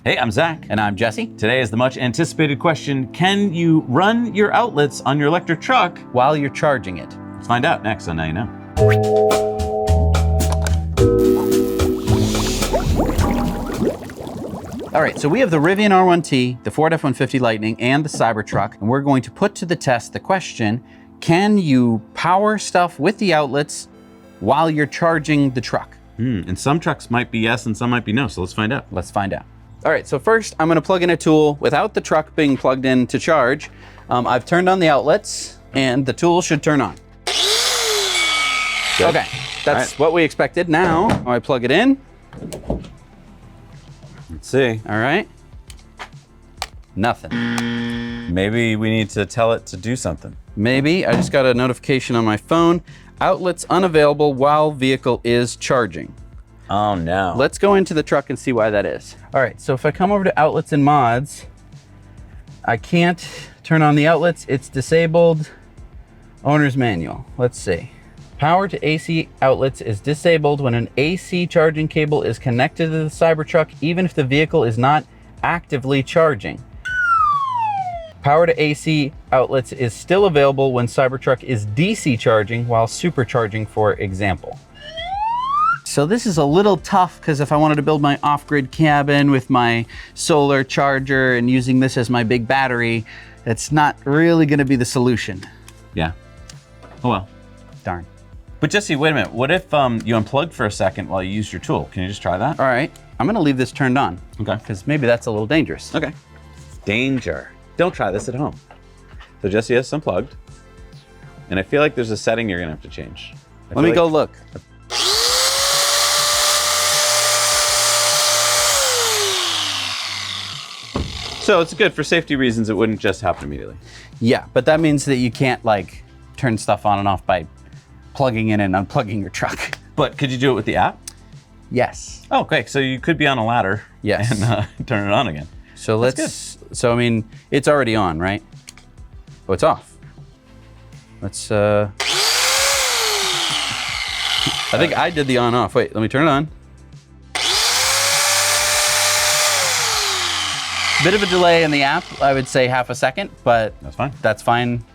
Hey, I'm Zach. And I'm Jesse. Today is the much anticipated question, can you run your outlets on your electric truck while you're charging it? Let's find out next on Now You Know. All right, so we have the Rivian R1T, the Ford F-150 Lightning, and the Cybertruck, and we're going to put to the test the question, can you power stuff with the outlets while you're charging the truck? And some trucks might be yes and some might be no, so let's find out. Let's find out. All right, so first I'm gonna plug in a tool without the truck being plugged in to charge. I've turned on the outlets and the tool should turn on. Good. Okay, that's what we expected. Now I plug it in. Let's see. All right, nothing. Maybe we need to tell it to do something. Maybe, I just got a notification on my phone. Outlets unavailable while vehicle is charging. Oh no. Let's go into the truck and see why that is. All right, so if I come over to outlets and mods, I can't turn on the outlets, it's disabled. Owner's manual, let's see. Power to AC outlets is disabled when an AC charging cable is connected to the Cybertruck, even if the vehicle is not actively charging. Power to AC outlets is still available when Cybertruck is DC charging while supercharging, for example. So this is a little tough because if I wanted to build my off-grid cabin with my solar charger and using this as my big battery, it's not really gonna be the solution. Yeah. Oh well. Darn. But Jesse, wait a minute. What if you unplugged for a second while you use your tool? Can you just try that? All right, I'm gonna leave this turned on. Okay. Because maybe that's a little dangerous. Okay. Danger. Don't try this at home. So Jesse has unplugged. And I feel like there's a setting you're gonna have to change. Let me go look. So it's good for safety reasons. It wouldn't just happen immediately. Yeah, but that means that you can't like turn stuff on and off by plugging in and unplugging your truck. But could you do it with the app? Yes. Oh, okay. So you could be on a ladder. Yes. And turn it on again. So so I mean, it's already on, right? Oh, it's off. Let's, I think I did the on off. Wait, let me turn it on. Bit of a delay in the app, I would say half a second, but That's fine. that's fine.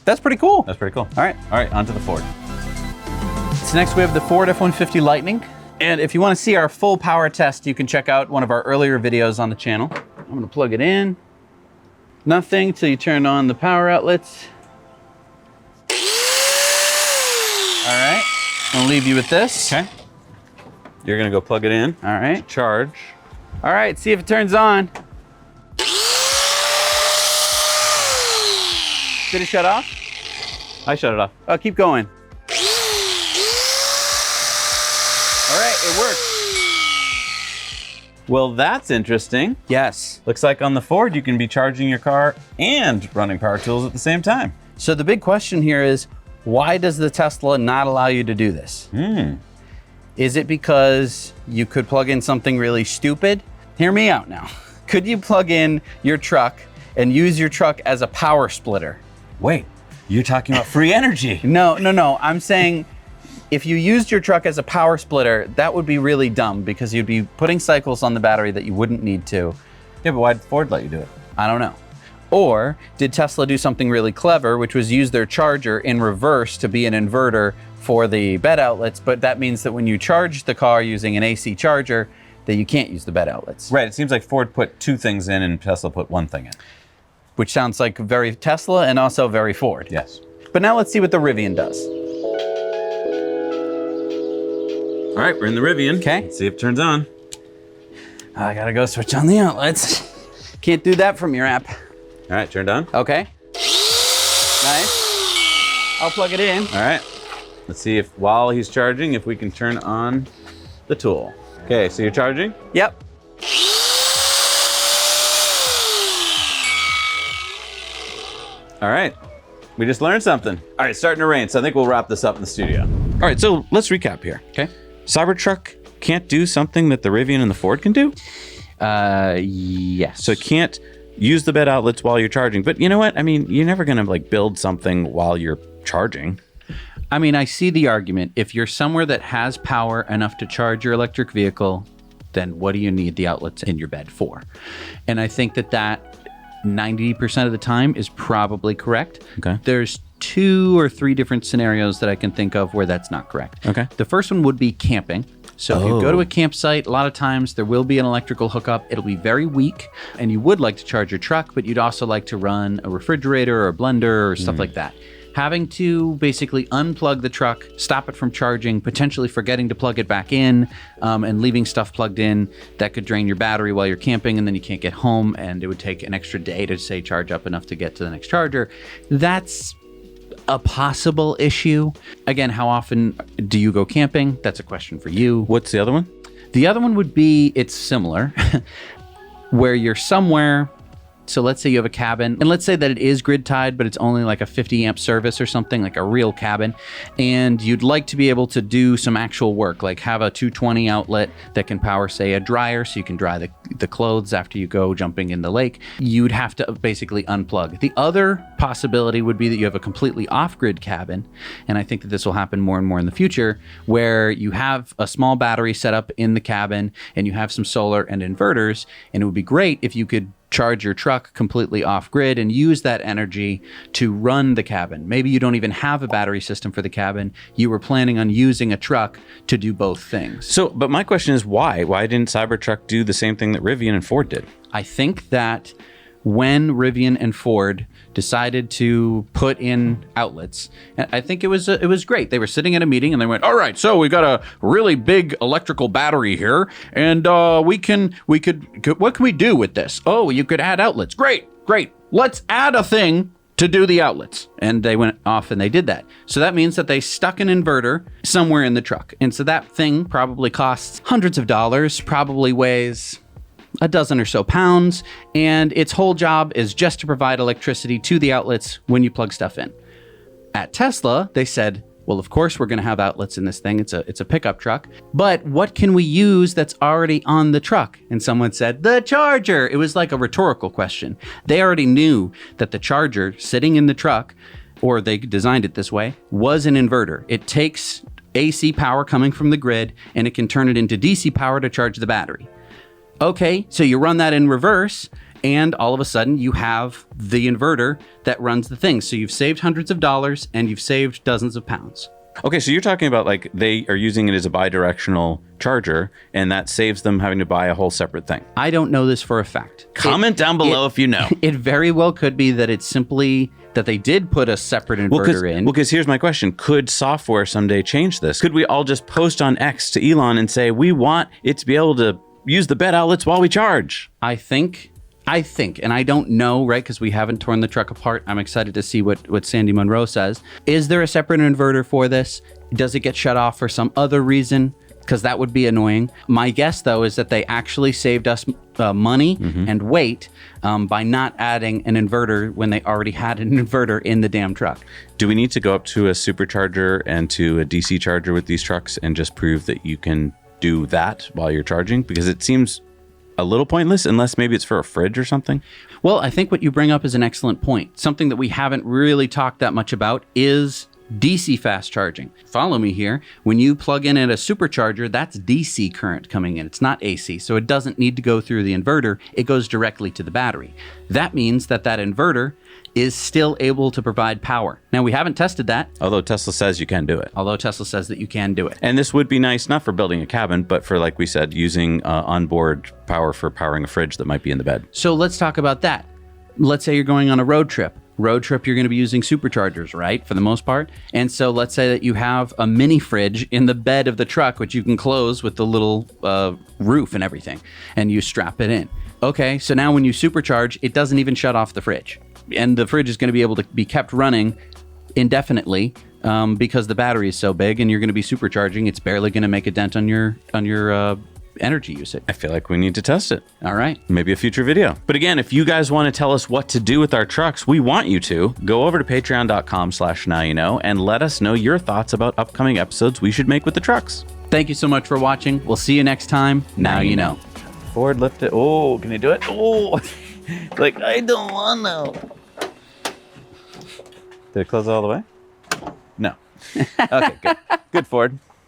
That's pretty cool. That's pretty cool. All right. All right, on to the Ford. So next we have the Ford F-150 Lightning. And if you want to see our full power test, you can check out one of our earlier videos on the channel. I'm gonna plug it in. Nothing till you turn on the power outlets. All right, I'll leave you with this. Okay. You're gonna go plug it in. All right. Charge. All right, see if it turns on. Did it shut off? I shut it off. Oh, keep going. All right, it worked. Well, that's interesting. Yes. Looks like on the Ford, you can be charging your car and running power tools at the same time. So the big question here is, why does the Tesla not allow you to do this? Is it because you could plug in something really stupid? Hear me out now. Could you plug in your truck and use your truck as a power splitter? Wait, you're talking about free energy. No. I'm saying if you used your truck as a power splitter, that would be really dumb because you'd be putting cycles on the battery that you wouldn't need to. Yeah, but why did Ford let you do it? I don't know. Or did Tesla do something really clever, which was use their charger in reverse to be an inverter for the bed outlets, but that means that when you charge the car using an AC charger, that you can't use the bed outlets. Right, it seems like Ford put two things in and Tesla put one thing in. Which sounds like very Tesla and also very Ford. Yes. But now let's see what the Rivian does. All right, we're in the Rivian. Okay. Let's see if it turns on. I gotta go switch on the outlets. Can't do that from your app. All right, turned on. Okay. Nice. I'll plug it in. All right. Let's see if while he's charging, if we can turn on the tool. Okay, so you're charging? Yep. All right. We just learned something. All right, it's starting to rain, so I think we'll wrap this up in the studio. All right, so let's recap here. Okay. Cybertruck can't do something that the Rivian and the Ford can do? Yes. So it can't use the bed outlets while you're charging. But you know what? I mean, you're never gonna like build something while you're charging. I mean, I see the argument. If you're somewhere that has power enough to charge your electric vehicle, then what do you need the outlets in your bed for? And I think that 90% of the time is probably correct. Okay. There's 2 or 3 different scenarios that I can think of where that's not correct. Okay. The first one would be camping. So if you go to a campsite, a lot of times there will be an electrical hookup. It'll be very weak, and you would like to charge your truck, but you'd also like to run a refrigerator or a blender or stuff like that. Having to basically unplug the truck, stop it from charging, potentially forgetting to plug it back in, and leaving stuff plugged in that could drain your battery while you're camping, and then you can't get home, and it would take an extra day to, say, charge up enough to get to the next charger. That's a possible issue. Again, how often do you go camping? That's a question for you. What's the other one? The other one would be, it's similar, where you're somewhere. So let's say you have a cabin, and let's say that it is grid tied, but it's only like a 50 amp service or something, like a real cabin, and you'd like to be able to do some actual work, like have a 220 outlet that can power, say, a dryer, so you can dry the clothes after you go jumping in the lake. You'd have to basically unplug. The other possibility would be that you have a completely off-grid cabin, and I think that this will happen more and more in the future, where you have a small battery set up in the cabin, and you have some solar and inverters, and it would be great if you could charge your truck completely off grid and use that energy to run the cabin. Maybe you don't even have a battery system for the cabin. You were planning on using a truck to do both things. So, but my question is why? Why didn't Cybertruck do the same thing that Rivian and Ford did? I think that when Rivian and Ford decided to put in outlets, I think it was great. They were sitting at a meeting and they went, all right, so we got a really big electrical battery here, and what can we do with this? Oh, you could add outlets. Great. Let's add a thing to do the outlets. And they went off and they did that. So that means that they stuck an inverter somewhere in the truck. And so that thing probably costs hundreds of dollars, probably weighs a dozen or so pounds, and its whole job is just to provide electricity to the outlets when you plug stuff in. At Tesla, they said, well, of course we're going to have outlets in this thing. It's a pickup truck. But what can we use that's already on the truck? And someone said, the charger. It was like a rhetorical question. They already knew that the charger sitting in the truck, or they designed it this way, was an inverter. It takes AC power coming from the grid, and it can turn it into DC power to charge the battery. Okay, so you run that in reverse, and all of a sudden you have the inverter that runs the thing. So you've saved hundreds of dollars and you've saved dozens of pounds. Okay, so you're talking about like they are using it as a bidirectional charger, and that saves them having to buy a whole separate thing. I don't know this for a fact. Comment down below if you know. It very well could be that it's simply that they did put a separate inverter in. Well, because here's my question. Could software someday change this? Could we all just post on X to Elon and say, we want it to be able to use the bed outlets while we charge? I think, and I don't know, right, because we haven't torn the truck apart. I'm excited to see what Sandy Monroe says. Is there a separate inverter for this? Does it get shut off for some other reason? Because that would be annoying. My guess, though, is that they actually saved us money and weight by not adding an inverter when they already had an inverter in the damn truck. Do we need to go up to a supercharger and to a DC charger with these trucks and just prove that you can do that while you're charging? Because it seems a little pointless, unless maybe it's for a fridge or something. Well, I think what you bring up is an excellent point. Something that we haven't really talked that much about is DC fast charging. Follow me here. When you plug in at a supercharger, that's DC current coming in. It's not AC, so it doesn't need to go through the inverter. It goes directly to the battery. That means that inverter is still able to provide power. Now, we haven't tested that. Although Tesla says you can do it. Although Tesla says that you can do it. And this would be nice, not for building a cabin, but for, like we said, using onboard power for powering a fridge that might be in the bed. So let's talk about that. Let's say you're going on a road trip. You're going to be using superchargers, right? For the most part. And so let's say that you have a mini fridge in the bed of the truck, which you can close with the little roof and everything, and you strap it in. Okay, so now when you supercharge, it doesn't even shut off the fridge. And the fridge is going to be able to be kept running indefinitely because the battery is so big and you're going to be supercharging. It's barely going to make a dent on your energy usage. I feel like we need to test it. All right. Maybe a future video. But again, if you guys want to tell us what to do with our trucks, we want you to go over to patreon.com/nowyouknow and let us know your thoughts about upcoming episodes we should make with the trucks. Thank you so much for watching. We'll see you next time. Now you know. Ford, lift it. Oh, can you do it? Oh, like, I don't want to. Did it close all the way? No. Okay, good. Good, Ford.